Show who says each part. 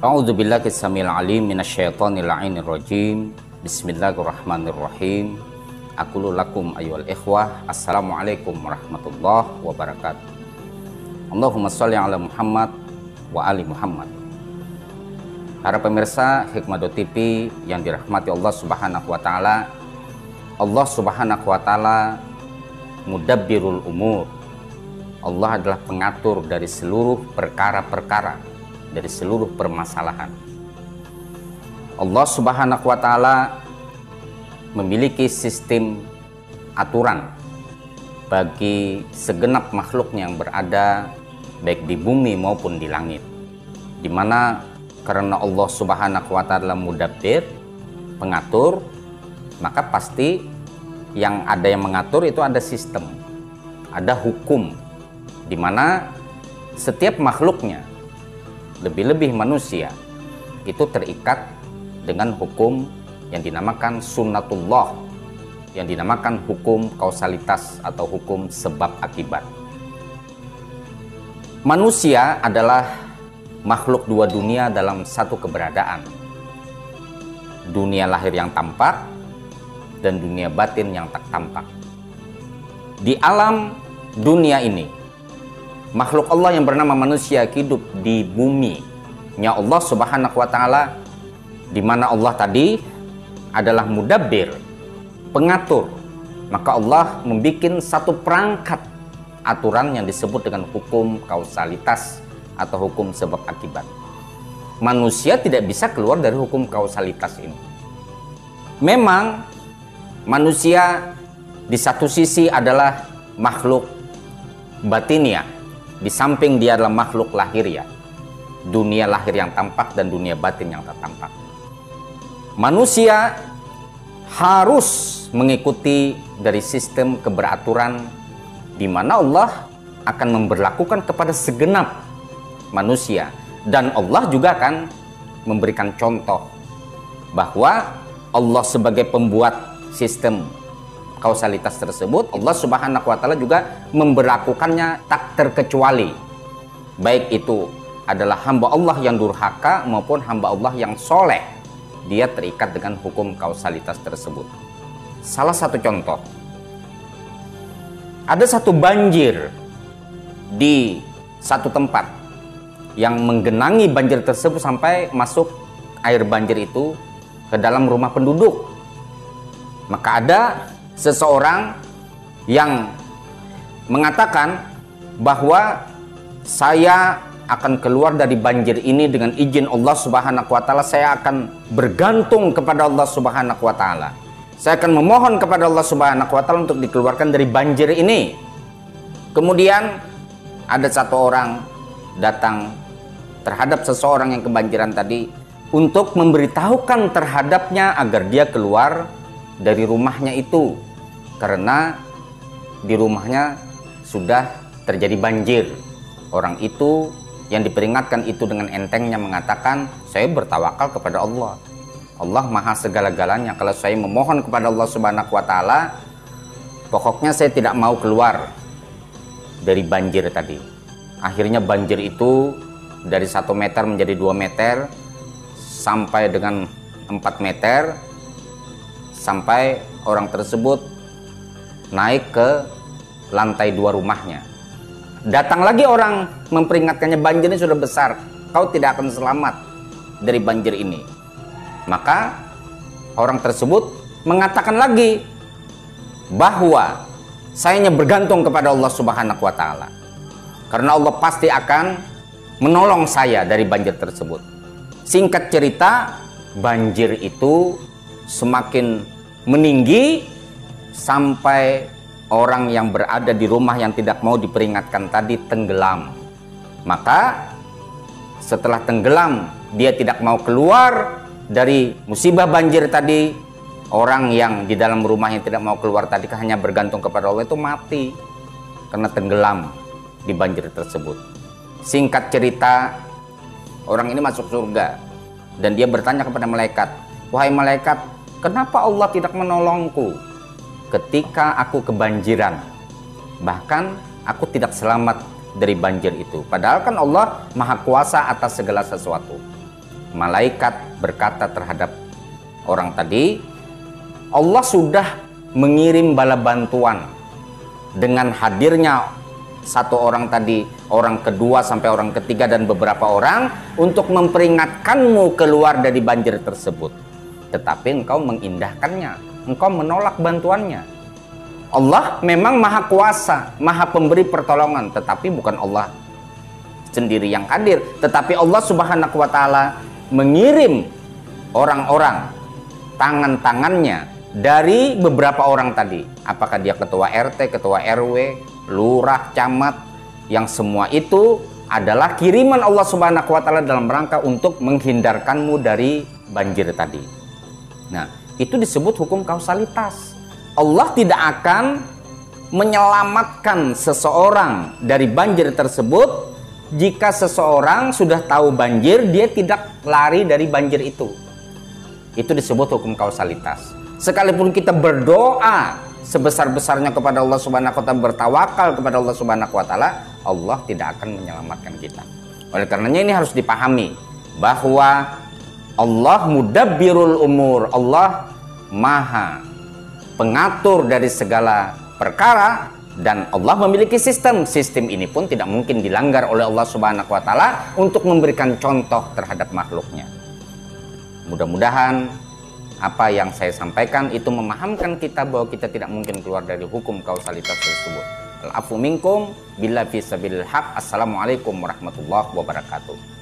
Speaker 1: A'udzubillahi samil alim minasyaitonir la'inir rajim. Bismillahirrahmanirrahim. Aqulu lakum ayyuhal ikhwah, assalamualaikum warahmatullahi wabarakatuh. Allahumma sholli ala Muhammad wa ali Muhammad. Para pemirsa Hikmah.tv yang dirahmati Allah Subhanahu wa taala. Allah Subhanahu wa taala mudabbirul umur. Allah adalah pengatur dari seluruh perkara-perkara, dari seluruh permasalahan. Allah Subhanahu wa taala memiliki sistem aturan bagi segenap makhluknya yang berada baik di bumi maupun di langit, di mana karena Allah Subhanahu wa taala mudabbir, pengatur, maka pasti yang ada yang mengatur itu ada sistem, ada hukum, di mana setiap makhluknya, lebih-lebih manusia, itu terikat dengan hukum yang dinamakan sunnatullah, yang dinamakan hukum kausalitas atau hukum sebab akibat. Manusia adalah makhluk dua dunia dalam satu keberadaan. Dunia lahir yang tampak dan dunia batin yang tak tampak. Di alam dunia ini, makhluk Allah yang bernama manusia hidup di bumi-nya Allah Subhanahu wa taala, di mana Allah tadi adalah mudabbir, pengatur. Maka Allah membuat satu perangkat aturan yang disebut dengan hukum kausalitas atau hukum sebab akibat. Manusia tidak bisa keluar dari hukum kausalitas ini. Memang manusia di satu sisi adalah makhluk batinia, di samping dia adalah makhluk lahiriah, dunia lahir yang tampak dan dunia batin yang tak tampak. Manusia harus mengikuti dari sistem keberaturan di mana Allah akan memberlakukan kepada segenap manusia, dan Allah juga akan memberikan contoh bahwa Allah sebagai pembuat sistem kausalitas tersebut, Allah Subhanahu wa taala juga memberlakukannya tak terkecuali, baik itu adalah hamba Allah yang durhaka maupun hamba Allah yang soleh, dia terikat dengan hukum kausalitas tersebut. Salah satu contoh, ada satu banjir di satu tempat yang menggenangi banjir tersebut sampai masuk air banjir itu ke dalam rumah penduduk. Maka ada seseorang yang mengatakan bahwa saya akan keluar dari banjir ini dengan izin Allah Subhanahu wa taala. Saya akan bergantung kepada Allah Subhanahu wa taala. Saya akan memohon kepada Allah Subhanahu wa taala untuk dikeluarkan dari banjir ini. Kemudian ada satu orang datang terhadap seseorang yang kebanjiran tadi untuk memberitahukan terhadapnya agar dia keluar dari rumahnya itu, karena di rumahnya sudah terjadi banjir. Orang itu yang diperingatkan itu dengan entengnya mengatakan, saya bertawakal kepada Allah. Allah maha segala-galanya. Kalau saya memohon kepada Allah Subhanahu wa taala, pokoknya saya tidak mau keluar dari banjir tadi. Akhirnya banjir itu dari 1 meter menjadi 2 meter sampai dengan 4 meter, sampai orang tersebut naik ke lantai 2 rumahnya. Datang lagi orang memperingatkannya, banjir ini sudah besar, kau tidak akan selamat dari banjir ini. Maka orang tersebut mengatakan lagi bahwa saya hanya bergantung kepada Allah Subhanahu wa taala, karena Allah pasti akan menolong saya dari banjir tersebut. Singkat cerita, banjir itu semakin meninggi sampai orang yang berada di rumah yang tidak mau diperingatkan tadi tenggelam. Maka setelah tenggelam, dia tidak mau keluar dari musibah banjir tadi. Orang yang di dalam rumah yang tidak mau keluar tadi hanya bergantung kepada Allah itu mati karena tenggelam di banjir tersebut. Singkat cerita, orang ini masuk surga dan dia bertanya kepada malaikat, wahai malaikat, kenapa Allah tidak menolongku ketika aku kebanjiran? Bahkan aku tidak selamat dari banjir itu. Padahal kan Allah maha kuasa atas segala sesuatu. malaikat berkata terhadap orang tadi, Allah sudah mengirim bala bantuan dengan hadirnya satu orang tadi, orang kedua sampai orang ketiga dan beberapa orang untuk memperingatkanmu keluar dari banjir tersebut. Tetapi engkau mengindahkannya, engkau menolak bantuannya. Allah memang maha kuasa, maha pemberi pertolongan, tetapi bukan Allah sendiri yang hadir, tetapi Allah Subhanahu wa Ta'ala mengirim orang-orang, tangan-tangannya dari beberapa orang tadi. Apakah dia ketua RT, ketua RW, lurah, camat, yang semua itu adalah kiriman Allah Subhanahu wa Ta'ala dalam rangka untuk menghindarkanmu dari banjir tadi. Nah, itu disebut hukum kausalitas. Allah tidak akan menyelamatkan seseorang dari banjir tersebut jika seseorang sudah tahu banjir, dia tidak lari dari banjir itu. Itu disebut hukum kausalitas. Sekalipun kita berdoa sebesar-besarnya kepada Allah Subhanahu wa Ta'ala, bertawakal kepada Allah Subhanahu wa Ta'ala, Allah tidak akan menyelamatkan kita. Oleh karenanya ini harus dipahami bahwa Allah mudabbirul umur, Allah maha pengatur dari segala perkara, dan Allah memiliki sistem. Sistem ini pun tidak mungkin dilanggar oleh Allah Subhanahu wa Ta'ala untuk memberikan contoh terhadap makhluknya. Mudah-mudahan apa yang saya sampaikan itu memahamkan kita bahwa kita tidak mungkin keluar dari hukum kausalitas tersebut. Al-afu minkum billahi fi sabilil haq. Assalamualaikum warahmatullahi wabarakatuh.